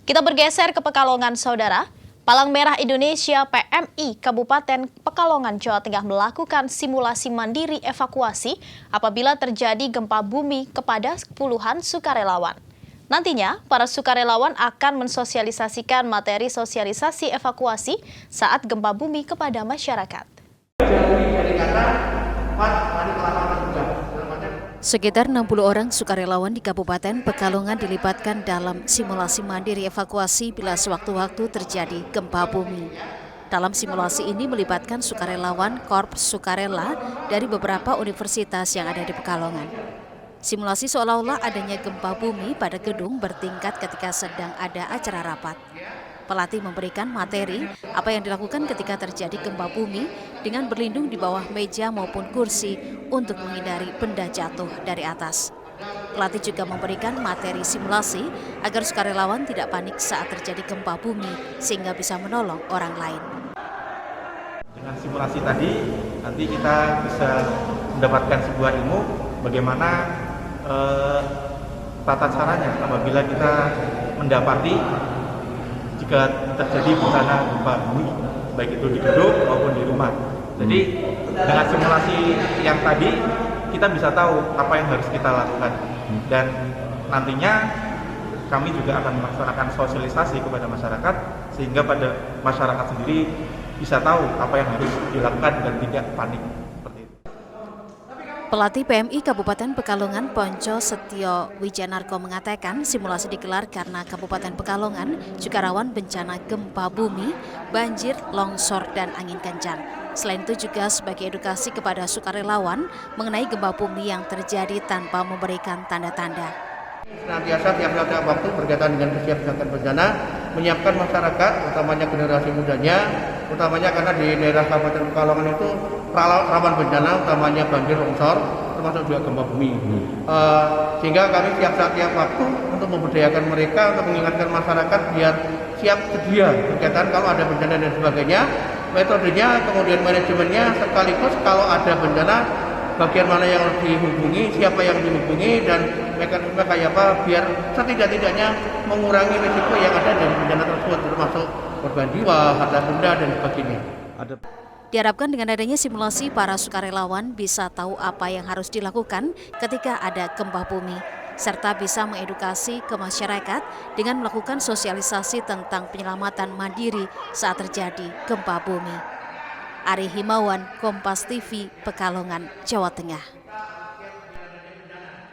Kita bergeser ke Pekalongan, Saudara. Palang Merah Indonesia PMI Kabupaten Pekalongan, Jawa Tengah melakukan simulasi mandiri evakuasi apabila terjadi gempa bumi kepada puluhan sukarelawan. Nantinya, para sukarelawan akan mensosialisasikan materi sosialisasi evakuasi saat gempa bumi kepada masyarakat. Sekitar 60 orang sukarelawan di Kabupaten Pekalongan dilibatkan dalam simulasi mandiri evakuasi bila sewaktu-waktu terjadi gempa bumi. Dalam simulasi ini melibatkan sukarelawan Korps Sukarela dari beberapa universitas yang ada di Pekalongan. Simulasi seolah-olah adanya gempa bumi pada gedung bertingkat ketika sedang ada acara rapat. Pelatih memberikan materi apa yang dilakukan ketika terjadi gempa bumi dengan berlindung di bawah meja maupun kursi untuk menghindari benda jatuh dari atas. Pelatih juga memberikan materi simulasi agar sukarelawan tidak panik saat terjadi gempa bumi sehingga bisa menolong orang lain. Dengan simulasi tadi, nanti kita bisa mendapatkan sebuah ilmu bagaimana tata caranya apabila kita mendapati jika terjadi bencana gempa bumi, baik itu di gedung maupun di rumah. Jadi dengan simulasi yang tadi kita bisa tahu apa yang harus kita lakukan, dan nantinya kami juga akan melaksanakan sosialisasi kepada masyarakat sehingga pada masyarakat sendiri bisa tahu apa yang harus dilakukan dan tidak panik. Pelatih PMI Kabupaten Pekalongan Ponco Setio Wijanarko mengatakan simulasi digelar karena Kabupaten Pekalongan juga rawan bencana gempa bumi, banjir, longsor, dan angin kencang. Selain itu juga sebagai edukasi kepada sukarelawan mengenai gempa bumi yang terjadi tanpa memberikan tanda-tanda. Senantiasa tiap waktu berkaitan dengan kesiapsiagaan bencana, menyiapkan masyarakat, utamanya generasi mudanya, utamanya karena di daerah Kabupaten Pekalongan itu rawan bencana, utamanya banjir, longsor, termasuk juga gempa bumi. Sehingga kami tiap waktu untuk memberdayakan mereka, untuk mengingatkan masyarakat biar siap sedia berkaitan kalau ada bencana dan sebagainya. Metodenya, kemudian manajemennya, sekaligus kalau ada bencana, bagian mana yang harus dihubungi, siapa yang dihubungi, dan mekanisme kayak apa biar setidak-tidaknya mengurangi risiko yang ada dari bencana tersebut, termasuk korban jiwa, harta benda, dan sebagainya. Diharapkan dengan adanya simulasi, para sukarelawan bisa tahu apa yang harus dilakukan ketika ada gempa bumi, serta bisa mengedukasi ke masyarakat dengan melakukan sosialisasi tentang penyelamatan mandiri saat terjadi gempa bumi. Ari Himawan, Kompas TV, Pekalongan, Jawa Tengah.